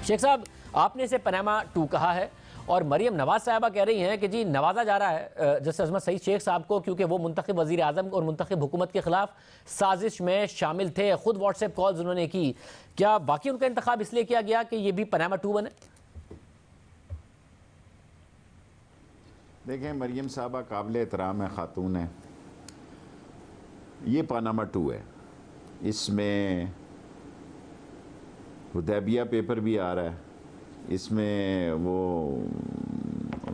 शेख साहब, आपने इसे पनामा 2 कहा है और मरियम नवाज साहबा कह रही हैं कि जी नवाजा जा रहा है जस्टिस अजमत सईद शेख साहब को क्योंकि वो मुंतखब वजीर आजम और मुंतखब हुकूमत के खिलाफ साजिश में शामिल थे। खुद व्हाट्सएप कॉल्स उन्होंने की। क्या बाकी उनका इंतखाब इसलिए किया गया कि ये भी पनामा 2 बने? देखें, मरियम साहबा काबिल एहतराम है, खातून है। ये पनामा 2 है। इसमें हुदैबिया पेपर भी आ रहा है, इसमें वो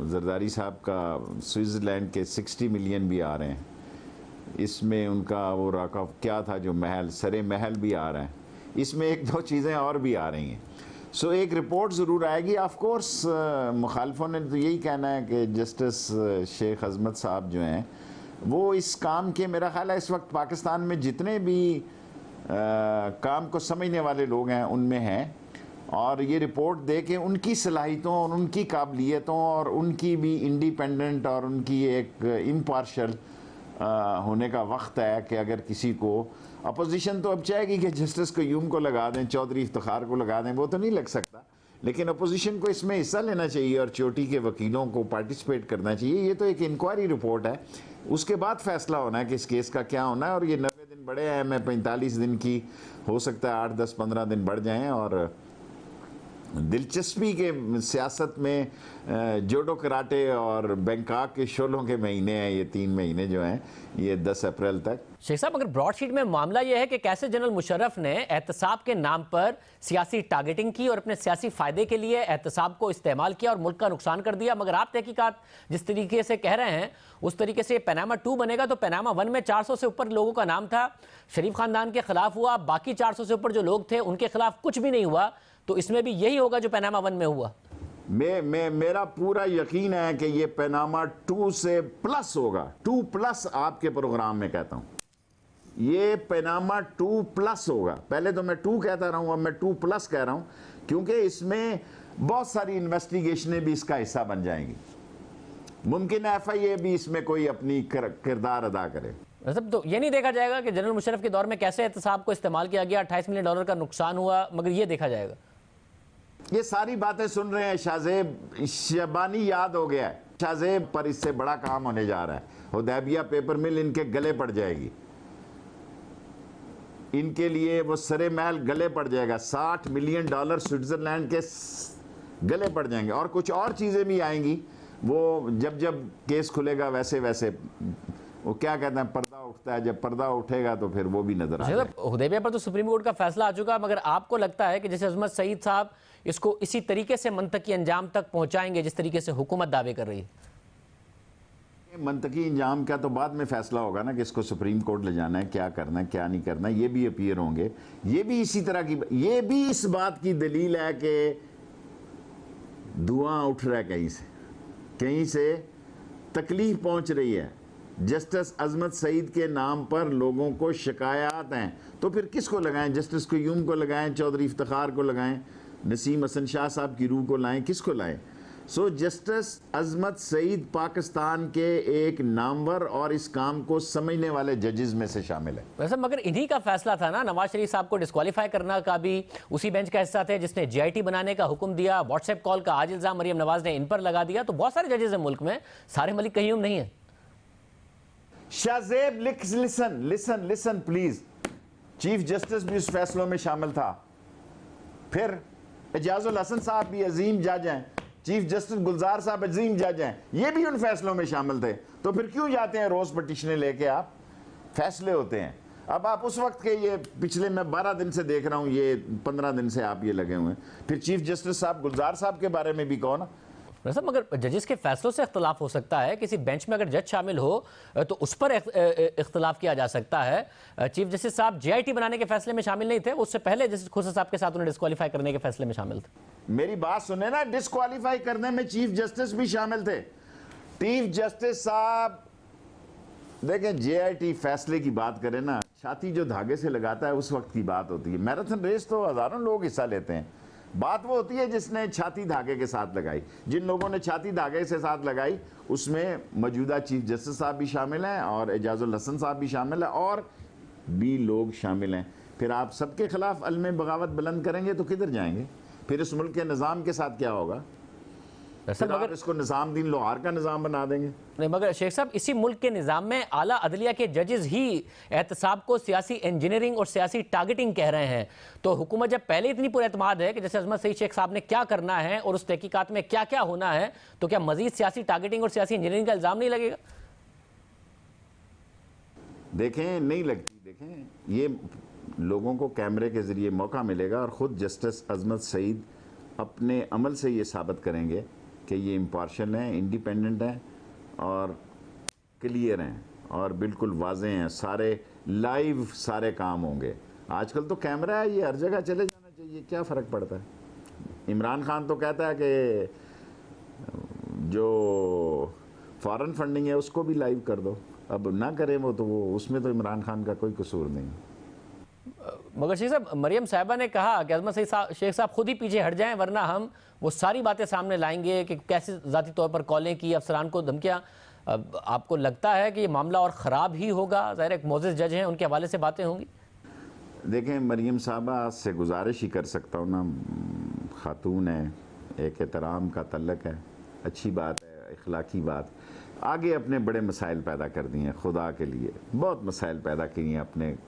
जरदारी साहब का स्विट्ज़रलैंड के 60 मिलियन भी आ रहे हैं, इसमें उनका वो राका क्या था जो महल सरे महल भी आ रहा है, इसमें एक दो चीज़ें और भी आ रही हैं। सो एक रिपोर्ट ज़रूर आएगी। ऑफ कोर्स मुखालफों ने तो यही कहना है कि जस्टिस शेख अजमत साहब जो हैं वो इस काम के, मेरा ख्याल है इस वक्त पाकिस्तान में जितने भी काम को समझने वाले लोग हैं उनमें हैं, और ये रिपोर्ट दे के उनकी सलाहियतों और उनकी काबिलियतों और उनकी भी इंडिपेंडेंट और उनकी एक इम्पार्शल होने का वक्त है कि अगर किसी को अपोजिशन तो अब चाहेगी कि जस्टिस क़य्यूम को लगा दें, चौधरी इफ्तिखार को लगा दें, वो तो नहीं लग सकता, लेकिन अपोजिशन को इसमें हिस्सा लेना चाहिए और चोटी के वकीलों को पार्टिसिपेट करना चाहिए। ये तो एक इंक्वायरी रिपोर्ट है, उसके बाद फैसला होना है कि इस केस का क्या होना है। और ये 90 दिन बढ़े हैं, मैं 45 दिन की, हो सकता है 8, 10, 15 दिन बढ़ जाएँ। और दिलचस्पी के सियासत में जोडो कराटे और बैंकॉक के शोलों के महीने हैं ये 3 महीने जो हैं, ये 10 अप्रैल तक। शेख साहब, अगर ब्रॉडशीट में मामला यह है कि कैसे जनरल मुशर्रफ ने एहतसाब के नाम पर सियासी टारगेटिंग की और अपने सियासी फायदे के लिए एहतसाब को इस्तेमाल किया और मुल्क का नुकसान कर दिया, मगर आप तहकीकात जिस तरीके से कह रहे हैं उस तरीके से पनामा 2 बनेगा तो पनामा 1 में 400 से ऊपर लोगों का नाम था, शरीफ खानदान के खिलाफ हुआ, बाकी 400 से ऊपर जो लोग थे उनके खिलाफ कुछ भी नहीं हुआ, तो इसमें भी यही होगा जो पनामा 1 में हुआ? मेरा पूरा यकीन है कि ये पनामा 2 से प्लस होगा, 2+ आपके प्रोग्राम में कहता हूं, ये पनामा 2+ होगा। पहले तो मैं 2 कहता रहा हूं, अब मैं 2+ कह रहा हूं, क्योंकि इसमें बहुत सारी इन्वेस्टिगेशनें भी इसका हिस्सा बन जाएंगी। मुमकिन है FIA भी इसमें कोई अपनी किरदार अदा करे। मतलब तो ये नहीं देखा जाएगा कि जनरल मुशर्रफ के दौर में कैसे एहतसाब को इस्तेमाल किया गया, $28 मिलियन का नुकसान हुआ, मगर ये देखा जाएगा? ये सारी बातें सुन रहे हैं शाहजेब, शबानी याद हो गया है शाहजेब पर, इससे बड़ा काम होने जा रहा है। हुदैबिया पेपर मिल इनके गले पड़ जाएगी, इनके लिए वो सरे महल गले पड़ जाएगा, $60 मिलियन स्विट्जरलैंड के गले पड़ जाएंगे, और कुछ और चीज़ें भी आएंगी। वो जब जब केस खुलेगा वैसे वैसे वो क्या कहते हैं, पर्दा उठता है, जब पर्दा उठेगा तो फिर वो भी नजर आएगा। हुदैबिया पर तो सुप्रीम कोर्ट का फैसला आ चुका, मगर आपको लगता है कि जैसे अजमत सईद साहब इसको इसी तरीके से मंतकी अंजाम तक पहुंचाएंगे जिस तरीके से हुकूमत दावे कर रही है? मंतकी अंजाम का तो बाद में फैसला होगा ना कि इसको सुप्रीम कोर्ट ले जाना है, क्या करना है क्या नहीं करना है, ये भी अपीयर होंगे। ये भी इसी तरह की, ये भी इस बात की दलील है कि धुआं उठ रहा है, कहीं से तकलीफ पहुंच रही है। जस्टिस अजमत सईद के नाम पर लोगों को शिकायत हैं, तो फिर किसको लगाएं? जस्टिस क़य्यूम को लगाएं, चौधरी इफ्तिखार को लगाएं, नसीम हसन शाह साहब की रूह को लाएं, किसको लाएं? सो जस्टिस अजमत सईद पाकिस्तान के एक नामवर और इस काम को समझने वाले जजेस में से शामिल है। वैसे मगर इन्हीं का फैसला था ना, नवाज शरीफ साहब को डिस्क्वालीफाई करना का भी उसी बेंच का हिस्सा थे जिसने GIT बनाने का हुक्म दिया। व्हाट्सएप कॉल का आज इल्जाम मरियम नवाज ने इन पर लगा दिया। तो बहुत सारे जजेस हैं मुल्क में, सारे मलिक क़य्यूम नहीं है। Shahzeb listen please, chief justice भी उस फैसलों में शामिल था, फिर एजाजुल हसन साहब भी अजीम जज हैं, चीफ जस्टिस गुलजार साहब अजीम जज हैं, ये भी उन फैसलों में शामिल थे। तो फिर क्यों जाते हैं रोज पटिशनें लेके? आप फैसले होते हैं। अब आप उस वक्त के, ये पिछले मैं 12 दिन से देख रहा हूं, ये 15 दिन से आप ये लगे हुए हैं, फिर चीफ जस्टिस साहब गुलजार साहब के बारे में भी कहो ना। वैसे मगर जजेस के फैसलों से इख्तलाफ हो सकता है, किसी बेंच में अगर जज शामिल हो तो उस पर इख्तलाफ किया जा सकता है। चीफ जस्टिस साहब GIT बनाने के फैसले में शामिल नहीं थे, उससे पहले जस्टिस खुर्शीद साहब के साथ उन्हें डिस्क्वालीफाई करने के फैसले में शामिल थे। मेरी बात सुने ना, डिस्क्वालीफाई करने में चीफ जस्टिस भी शामिल थे। चीफ जस्टिस साहब देखें, JIT फैसले की बात करें ना, छाती जो धागे से लगाता है उस वक्त की बात होती है। मैराथन रेस तो हजारों लोग हिस्सा लेते हैं, बात वो होती है जिसने छाती धागे के साथ लगाई। जिन लोगों ने छाती धागे से साथ लगाई उसमें मौजूदा चीफ जस्टिस साहब भी शामिल हैं और एजाजुल हसन साहब भी शामिल है और भी लोग शामिल हैं। फिर आप सबके खिलाफ अलमे बगावत बुलंद करेंगे तो किधर जाएंगे? फिर इस मुल्क के निज़ाम के साथ क्या होगा? दरअसल फिर आप मगर इसको निज़ाम दीन लोहार का निज़ाम बना देंगे। नहीं, मगर शेख साहब इसी मुल्क के निज़ाम में आला अदलिया के जजेस ही एहतसाब को सियासी इंजीनियरिंग और सियासी टारगेटिंग कह रहे हैं। तो हुकूमत जब पहले इतनी पुरएतमाद है कि जैसे अजमत सईद शेख साहब ने क्या करना है और उस तहकीकात में क्या क्या होना है, तो क्या मजीद सियासी टारगेटिंग और सियासी इंजीनियरिंग का इल्ज़ाम नहीं लगेगा? देखें, नहीं लगती। देखें, ये लोगों को कैमरे के ज़रिए मौका मिलेगा और ख़ुद जस्टिस अजमत सईद अपने अमल से ये साबित करेंगे कि ये इम्पार्शल हैं, इंडिपेंडेंट हैं और क्लियर हैं और बिल्कुल वाज़े हैं। सारे लाइव सारे काम होंगे। आजकल तो कैमरा है, ये हर जगह चले जाना चाहिए, क्या फ़र्क पड़ता है? इमरान खान तो कहता है कि जो फॉरेन फंडिंग है उसको भी लाइव कर दो। अब ना करें वो तो वो उसमें तो इमरान खान का कोई कसूर नहीं। मगर शेख साहब, मरियम साहिबा ने कहा कि अजमत सईद शेख साहब खुद ही पीछे हट जाएं, वरना हम वो सारी बातें सामने लाएंगे कि कैसे ज़ाती तौर पर कॉलें की, अफसरान को धमकियाँ। आपको लगता है कि ये मामला और ख़राब ही होगा? ज़ाहिर एक मोअज़्ज़ज़ जज हैं, उनके हवाले से बातें होंगी। देखें, मरियम साहबा से गुजारिश ही कर सकता हूँ ना, खातून है, एक एहतराम का तल्लक है, अच्छी बात है, इखलाकी बात। आगे अपने बड़े मसाइल पैदा कर दिए हैं, खुदा के लिए बहुत मसाइल पैदा किए हैं,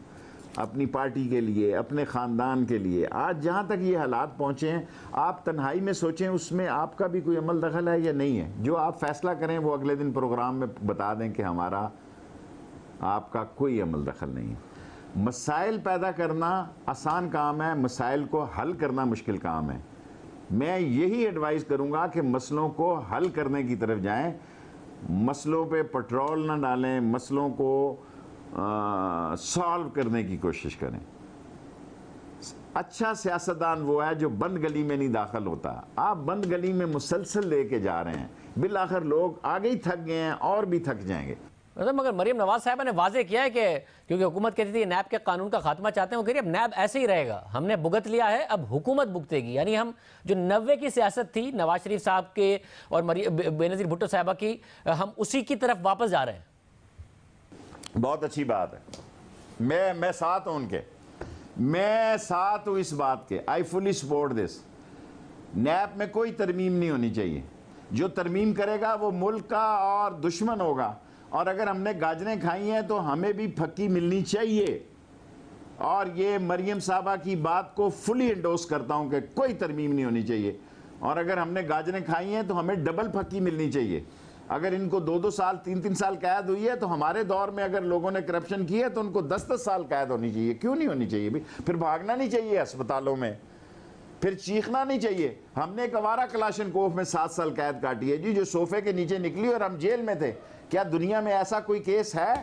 अपनी पार्टी के लिए, अपने ख़ानदान के लिए। आज जहाँ तक ये हालात पहुँचे हैं, आप तन्हाई में सोचें उसमें आपका भी कोई अमल दखल है या नहीं है। जो आप फैसला करें वो अगले दिन प्रोग्राम में बता दें कि हमारा आपका कोई अमल दखल नहीं है। मसाइल पैदा करना आसान काम है, मसाइल को हल करना मुश्किल काम है। मैं यही एडवाइस करूँगा कि मसलों को हल करने की तरफ जाएँ, मसलों पे पेट्रोल ना डालें, मसलों को सॉल्व करने की कोशिश करें। अच्छा सियासतदान वो है जो बंद गली में नहीं दाखिल होता। आप बंद गली में मुसलसल लेके जा रहे हैं, बिलाखिर लोग आगे ही थक गए हैं और भी थक जाएंगे। मगर मरियम नवाज साहबा ने वाजे किया है कि क्योंकि हुकूमत कहती थी नैब के कानून का खात्मा चाहते हैं, वो कह रही अब नैब ऐसे ही रहेगा, हमने भुगत लिया है, अब हुकूमत भुगतेगी। यानी हम जो 90 की सियासत थी नवाज शरीफ साहब के और बेनज़ीर भुट्टो साहबा की, हम उसी की तरफ वापस जा रहे हैं। बहुत अच्छी बात है, मैं साथ हूं उनके, मैं साथ हूं इस बात के। I fully support this. नैब में कोई तरमीम नहीं होनी चाहिए। जो तरमीम करेगा वो मुल्क का और दुश्मन होगा। और अगर हमने गाजरें खाई हैं तो हमें भी फक्की मिलनी चाहिए। और ये मरियम साहबा की बात को फुली एंडोर्स करता हूं कि कोई तरमीम नहीं होनी चाहिए। और अगर हमने गाजरें खाई हैं तो हमें डबल फक्की मिलनी चाहिए। अगर इनको 2-2 साल 3-3 साल कैद हुई है तो हमारे दौर में अगर लोगों ने करप्शन की है तो उनको 10-10 साल कैद होनी चाहिए। क्यों नहीं होनी चाहिए भी? फिर भागना नहीं चाहिए अस्पतालों में, फिर चीखना नहीं चाहिए। हमने एक आवारा कलाशनकोफ में 7 साल कैद काटी है जी, जो सोफे के नीचे निकली और हम जेल में थे। क्या दुनिया में ऐसा कोई केस है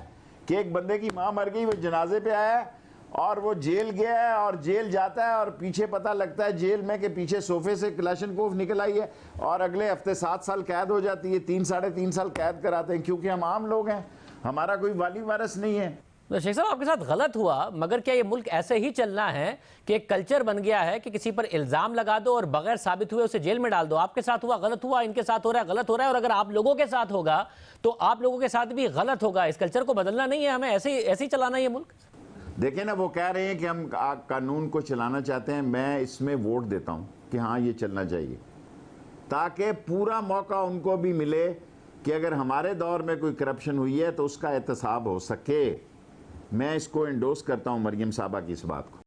कि एक बंदे की माँ मर गई, वो जनाजे पे आया और वो जेल गया है और जेल जाता है और पीछे पता लगता है जेल में कि पीछे सोफे से कलाशनकोफ निकल आई है और अगले हफ्ते 7 साल कैद हो जाती है, 3-3.5 साल कैद कराते हैं, क्योंकि हम आम लोग हैं, हमारा कोई वाली वारस नहीं है। तो शेख साहब आपके साथ गलत हुआ, मगर क्या ये मुल्क ऐसे ही चलना है कि एक कल्चर बन गया है कि किसी पर इल्ज़ाम लगा दो और बगैर साबित हुए उसे जेल में डाल दो? आपके साथ हुआ, गलत हुआ, इनके साथ हो रहा है, गलत हो रहा है। और अगर आप लोगों के साथ होगा तो आप लोगों के साथ भी गलत होगा। इस कल्चर को बदलना नहीं है, हमें ऐसे ही चलाना ये मुल्क। देखें ना, वो कह रहे हैं कि हम कानून को चलाना चाहते हैं। मैं इसमें वोट देता हूं कि हाँ ये चलना चाहिए, ताकि पूरा मौका उनको भी मिले कि अगर हमारे दौर में कोई करप्शन हुई है तो उसका एहतसाब हो सके। मैं इसको एंडोर्स करता हूं मरियम साहबा की इस बात को।